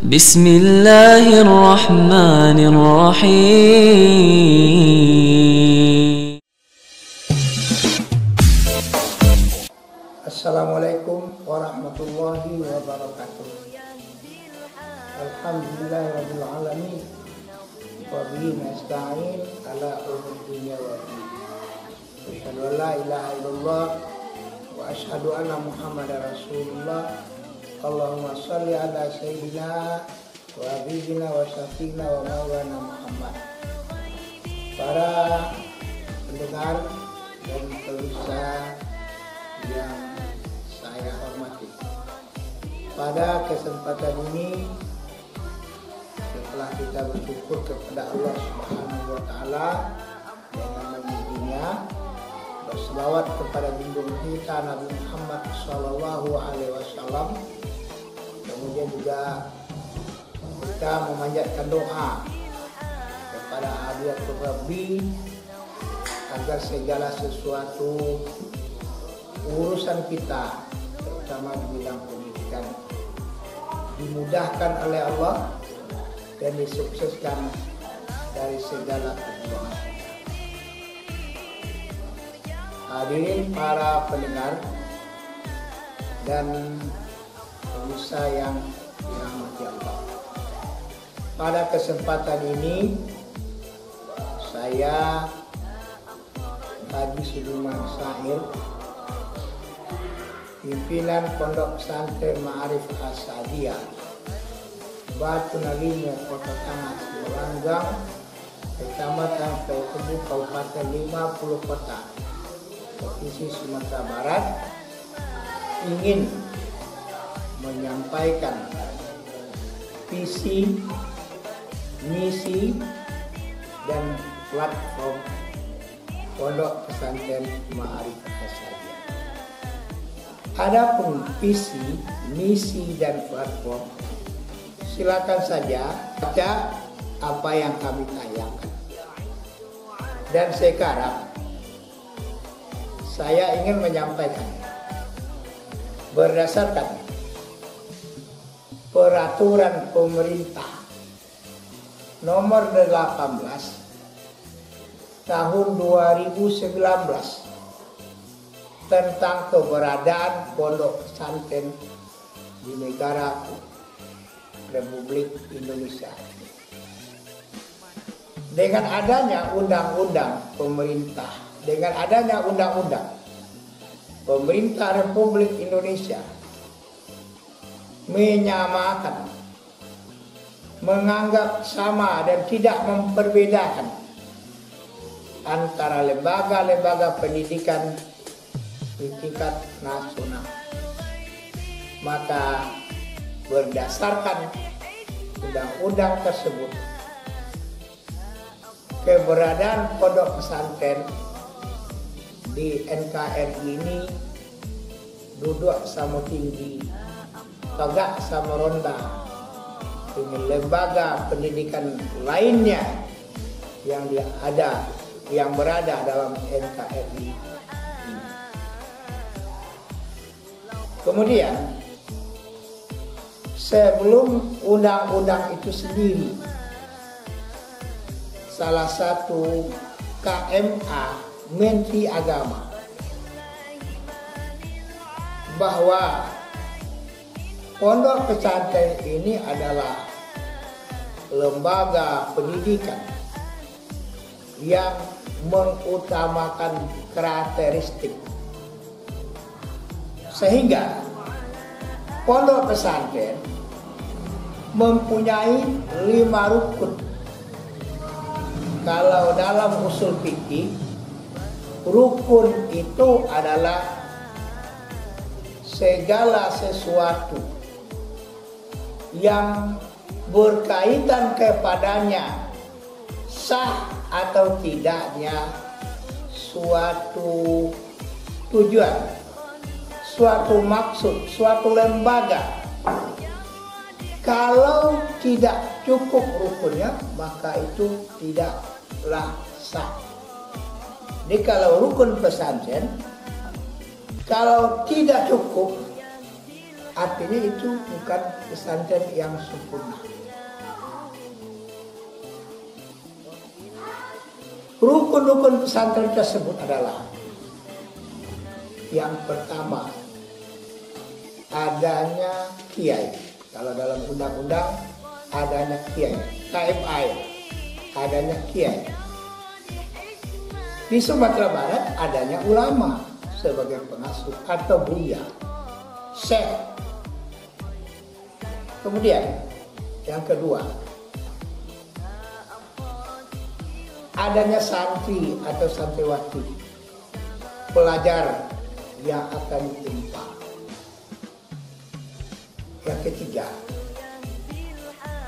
Bismillahirrahmanirrahim. Assalamualaikum warahmatullahi wabarakatuh. Alhamdulillahirabbil alamin. Wa bihi nasta'in ala umuri dunya wa din. Asyhadu an la ilaha illallah wa asyhadu anna Muhammadar Rasulullah. Allahumma shalli ala sayyidina wa habibina wa syafiina wa maulana Muhammad. Para pendengar dan pemirsa yang saya hormati, pada kesempatan ini setelah kita bersyukur kepada Allah Subhanahu wa taala dengan memujinya, berselawat kepada junjungan kita Nabi Muhammad sallallahu alaihi wasallam, kemudian juga kita memanjatkan doa kepada Hadiyatul Rabbi agar segala sesuatu urusan kita, terutama di bidang pendidikan, dimudahkan oleh Allah dan disukseskan dari segala kekurangan. Hadirin para pendengar dan pemirsa yang dirahmati Allah, pada kesempatan ini saya Haji Sudirman Syahir, pimpinan Pondok Pesantren Ma'arif As-Sa'diyah, Batu Nalimo, Kota Tanah Meranggang, Kecamatan Payakumbuh, Kabupaten 50 Kota, Provinsi Sumatera Barat, ingin menyampaikan visi, misi, dan platform Pondok Pesantren Ma'arif As-Sa'diyah. Adapun visi, misi, dan platform, silakan saja baca apa yang kami tayangkan. Dan sekarang saya ingin menyampaikan berdasarkan peraturan pemerintah nomor 18 tahun 2019 tentang keberadaan pondok pesantren di negara Republik Indonesia. Dengan adanya undang-undang pemerintah, dengan adanya undang-undang pemerintah Republik Indonesia menyamakan, menganggap sama dan tidak memperbedakan antara lembaga-lembaga pendidikan di tingkat nasional, maka berdasarkan undang-undang tersebut, keberadaan pondok pesantren di NKRI ini duduk sama tinggi, tegak sama ronda dengan lembaga pendidikan lainnya yang berada dalam NKRI. Kemudian sebelum undang-undang itu sendiri, salah satu KMA Menteri Agama bahwa pondok pesantren ini adalah lembaga pendidikan yang mengutamakan karakteristik, sehingga pondok pesantren mempunyai 5 rukun. Kalau dalam usul fikih, rukun itu adalah segala sesuatu yang berkaitan kepadanya sah atau tidaknya suatu tujuan, suatu maksud, suatu lembaga. Kalau tidak cukup rukunnya, maka itu tidaklah sah. Jadi kalau rukun pesantren, kalau tidak cukup artinya itu bukan pesantren yang sempurna. Rukun-rukun pesantren tersebut adalah: yang pertama, adanya kiai. Kalau dalam undang-undang adanya kiai, KMI, adanya kiai. Di Sumatera Barat adanya ulama sebagai pengasuh atau buya, syekh. Kemudian yang kedua, adanya santri atau santriwati, pelajar yang akan ditempa. Yang ketiga,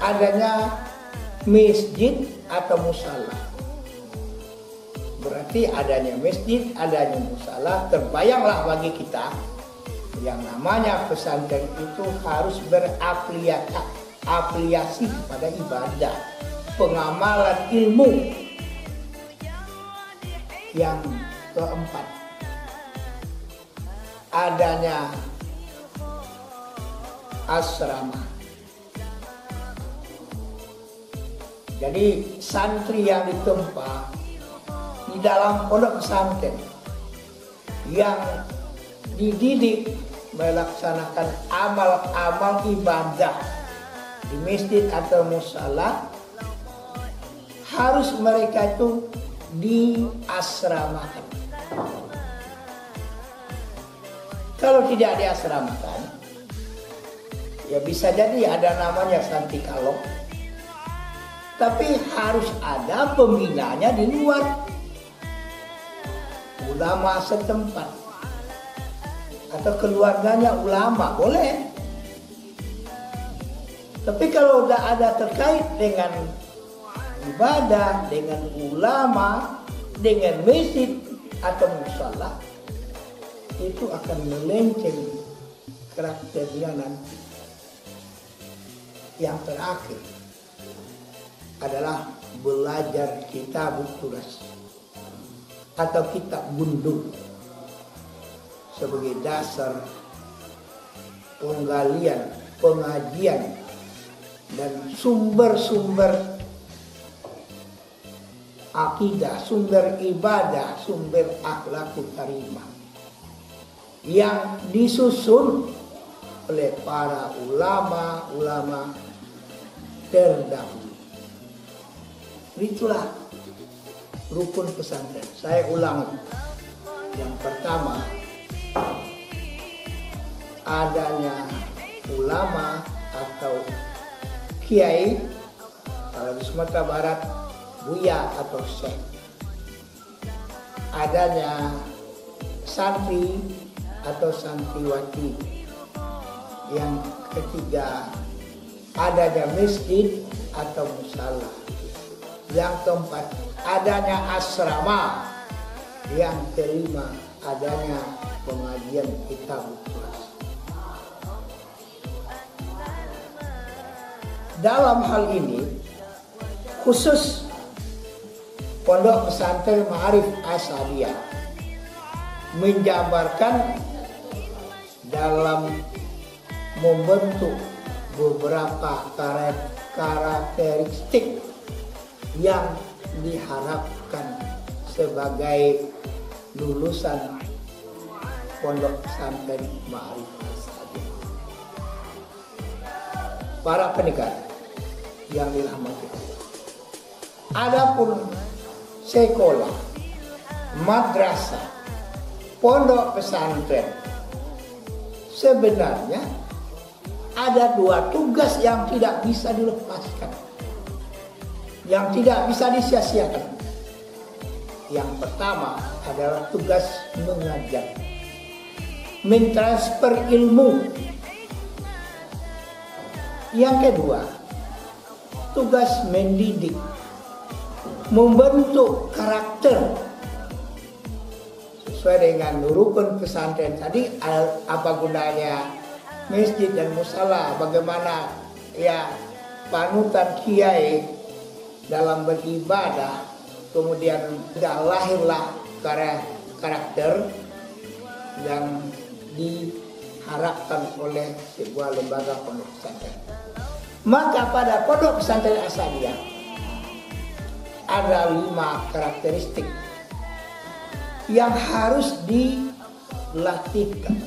adanya masjid atau musala. Berarti adanya masjid, adanya musala, terbayanglah bagi kita yang namanya pesantren itu harus berafiliasi kepada ibadah, pengamalan ilmu. Yang keempat, adanya asrama. Jadi santri yang ditempa di dalam pondok pesantren yang dididik melaksanakan amal-amal ibadah di masjid atau musala, harus mereka itu diasramakan. Kalau tidak diasramakan, ya bisa jadi ada namanya santri kalong, tapi harus ada pembinanya di luar, ulama setempat atau keluarganya ulama boleh. Tapi kalau udah ada terkait dengan ibadah, dengan ulama, dengan masjid atau musala, itu akan melenceng karakternya nanti. Yang terakhir adalah belajar kitab tulis atau kitab gundul sebagai dasar penggalian, pengajian, dan sumber-sumber akidah, sumber ibadah, sumber akhlakul karimah yang disusun oleh para ulama-ulama terdahulu. Itulah rukun pesantren. Saya ulangi. Yang pertama, adanya ulama atau kiai, kalau di Sumatera Barat buya atau syekh. Adanya santri atau santriwati. Yang ketiga, adanya masjid atau musala. Yang keempat, adanya asrama. Yang kelima, adanya pengajian kitab tulis. Dalam hal ini, khusus Pondok Pesantren Ma'arif Asadiyah menjabarkan dalam membentuk beberapa karakteristik yang diharapkan sebagai lulusan Pondok Pesantren Ma'arif Asadiyah. Para pendengar yang dirahmati Allah, adapun sekolah, madrasah, pondok pesantren, sebenarnya ada dua tugas yang tidak bisa dilepaskan, yang tidak bisa disia-siakan. Yang pertama adalah tugas mengajar, mentransfer ilmu. Yang kedua, tugas mendidik, membentuk karakter. Sesuai dengan rukun pesantren tadi, apa gunanya masjid dan musala, bagaimana ya panutan kiai dalam beribadah, kemudian sudah lahirlah karakter yang diharapkan oleh sebuah lembaga pondok pesantren. Maka pada pondok pesantren Asadiyah ada 5 karakteristik yang harus dilatihkan,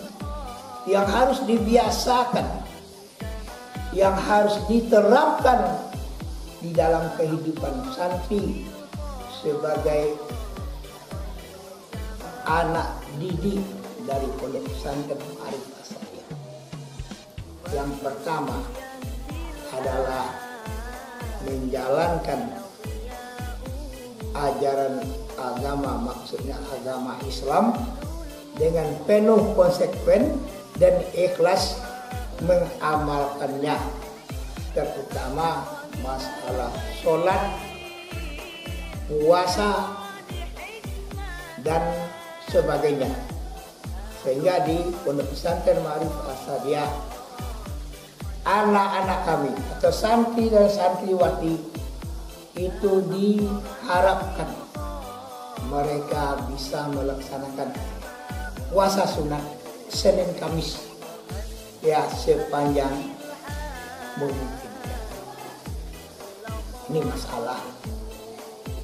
yang harus dibiasakan, yang harus diterapkan di dalam kehidupan santri sebagai anak didik dari pondok pesantren Arif Asadiyah. Yang pertama adalah menjalankan ajaran agama, maksudnya agama Islam, dengan penuh konsekuen dan ikhlas mengamalkannya, terutama masalah sholat, puasa, dan sebagainya. Sehingga di Pondok Pesantren Ma'arif Asadiyah, anak-anak kami atau santri dan santriwati itu diharapkan mereka bisa melaksanakan puasa sunat Senin Kamis ya sepanjang mungkin. Ini masalah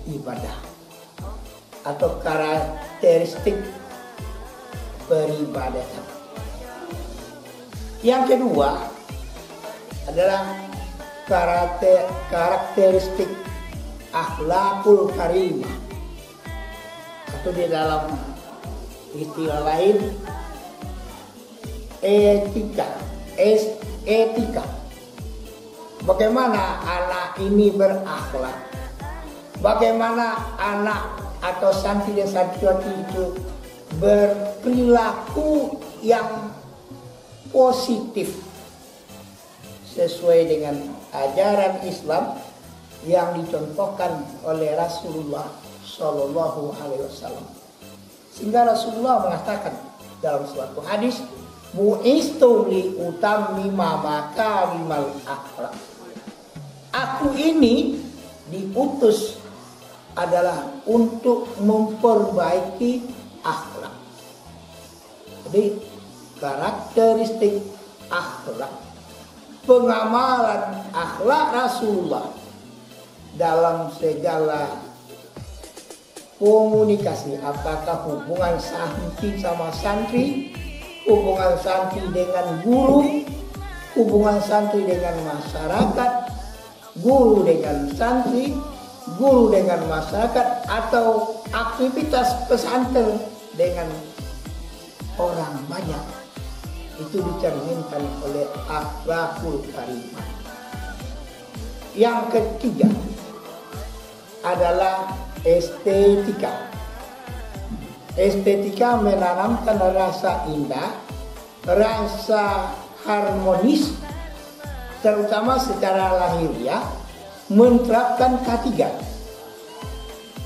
ibadah atau karakteristik peribadatan. Yang kedua adalah karakteristik akhlakul karimah, atau di dalam istilah lain etika. Bagaimana anak ini berakhlak, bagaimana anak atau santri dan santriwati itu berperilaku yang positif sesuai dengan ajaran Islam yang dicontohkan oleh Rasulullah Shallallahu Alaihi Wasallam. Sehingga Rasulullah mengatakan dalam suatu hadis, "Bu'istu li utammima makarimal akhlak." Aku ini diutus adalah untuk memperbaiki akhlak. Jadi karakteristik akhlak, pengamalan akhlak Rasulullah dalam segala komunikasi, apakah hubungan santri sama santri, hubungan santri dengan guru, hubungan santri dengan masyarakat, guru dengan santri, guru dengan masyarakat, atau aktivitas pesantren dengan orang banyak, itu dicerminkan oleh akhlakul karimah. Yang ketiga adalah estetika. Estetika menanamkan rasa indah, rasa harmonis, terutama secara lahiriah, menerapkan ketiga: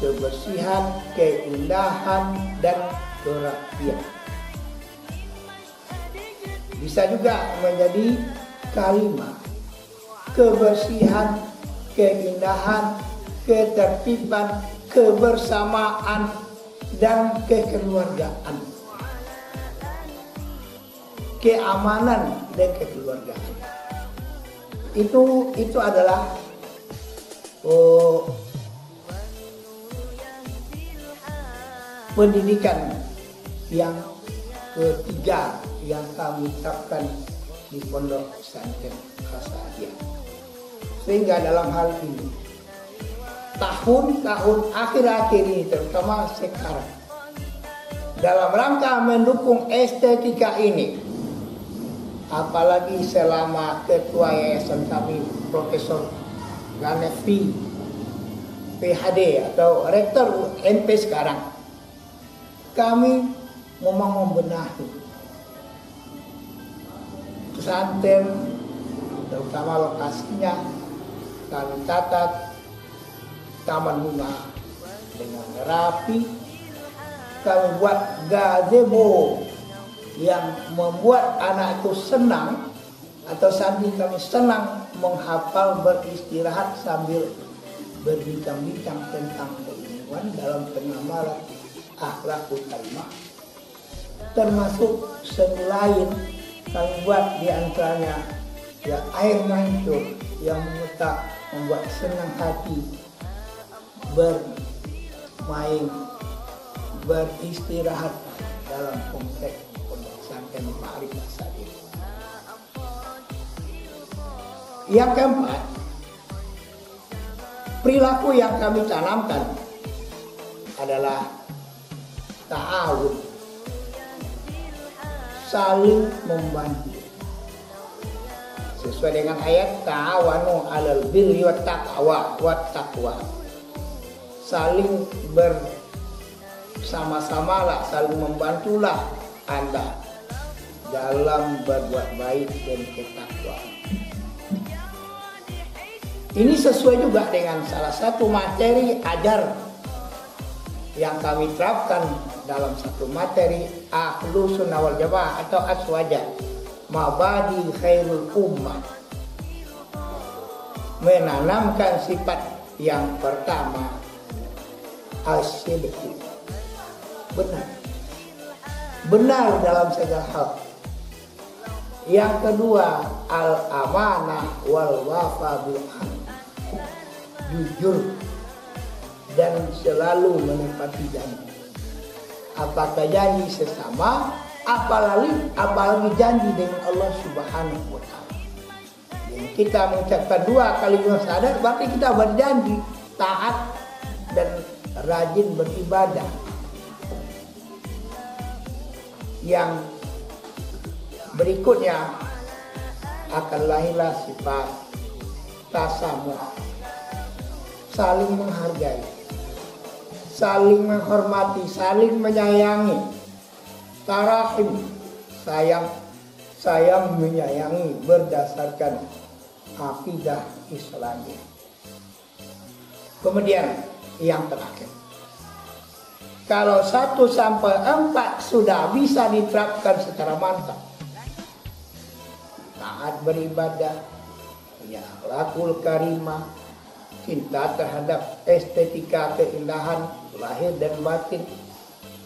kebersihan, keindahan, dan kerapian. Bisa juga menjadi kalimah: kebersihan, keindahan, ketertiban, kebersamaan, dan kekeluargaan, keamanan dan kekeluargaan. Itu adalah pendidikan yang ketiga yang kami terapkan di Pondok Pesantren Asadiyah. Sehingga dalam hal ini, tahun-tahun akhir-akhir ini, terutama sekarang, dalam rangka mendukung estetika ini, apalagi selama ketua yayasan kami Profesor Ganefi PhD atau Rektor UNP sekarang, kami memang membenahi pesantren, terutama lokasinya. Kami tata taman bunga dengan rapi. Kami buat gazebo yang membuat anak itu senang, atau santri kami senang menghafal, beristirahat sambil berbincang-bincang tentang keilmuan dalam pengamalan akhlakul karimah. Termasuk seni lain kami buat di antaranya ya air mancur yang membuat senang hati bermain, beristirahat dalam kompleks pondok pesantren Ma'arif As-Sadiq. Yang keempat, perilaku yang kami tanamkan adalah ta'awun, saling membantu. Sesuai dengan ayat ta'awanu 'alal birri wat taqwa. Saling bersama-samalah, saling membantulah Anda dalam berbuat baik dan ketakwaan. Ini sesuai juga dengan salah satu materi ajar yang kami terapkan dalam satu materi Ahlus Sunnah wal Jamaah atau Aswaja, Mabadi Khairul Ummah. Menanamkan sifat yang pertama, as-sidqu, benar dalam segala hal. Yang kedua, al-amanah wal wafa bil ahd, jujur dan selalu menepati janji. Apakah janji sesama, apalagi janji dengan Allah Subhanahu wa Ta'ala. Jadi kita mengucapkan 2 kalimat syahadat berarti kita berjanji taat dan rajin beribadah. Yang berikutnya akan lahirlah sifat tasamuh, saling menghargai, saling menghormati, saling menyayangi. Tarahim, sayang menyayangi berdasarkan akidah Islamiyah. Kemudian yang terakhir, kalau 1 sampai 4 sudah bisa diterapkan secara mantap, taat beribadah, ya akhlakul karimah, cinta terhadap estetika keindahan lahir dan batin,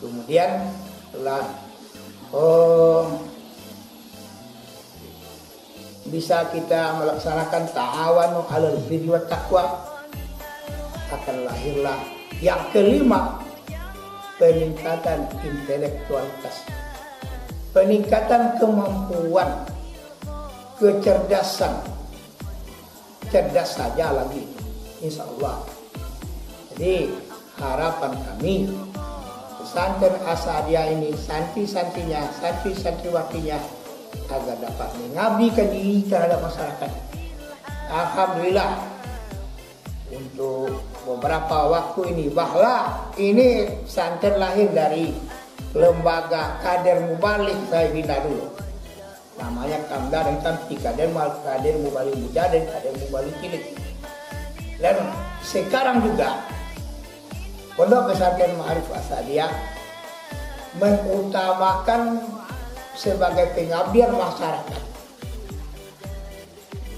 kemudian telah bisa kita melaksanakan ta'awanu 'alal birri wat taqwa, akan lahirlah yang kelima, peningkatan intelektualitas, peningkatan kemampuan, kecerdasan, cerdas saja lagi insya Allah. Jadi harapan kami pesantren As-Sadiah ini santri-santriwatinya agar dapat mengabdikan diri terhadap masyarakat. Alhamdulillah untuk beberapa waktu ini, bahwa ini pesantren lahir dari lembaga kader mubalik saya bina dulu. Namanya Kamda dan Kamti, kader mubalik muda dan kader mubalik cilik. Dan sekarang juga Pondok Pesantren Ma'arif As-Sadiah mengutamakan sebagai pengabdian masyarakat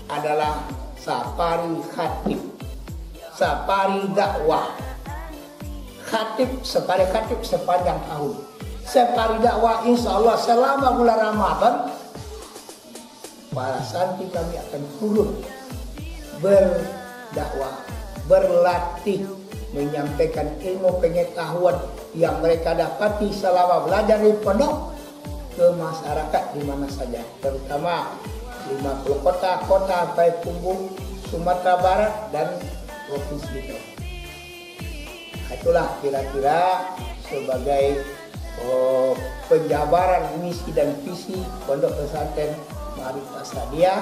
adalah safari khatib, safari dakwah. Safari khatib sepanjang tahun. Safari dakwah insya Allah selama bulan Ramadan para santri kami akan turun berdakwah, berlatih, menyampaikan ilmu pengetahuan yang mereka dapati selama belajar di pondok ke masyarakat di mana saja, terutama 50 kota Payakumbuh, Sumatera Barat dan Provinsi Riau. Itulah kira-kira sebagai penjabaran misi dan visi Pondok Pesantren Ma'arif As-Sadiah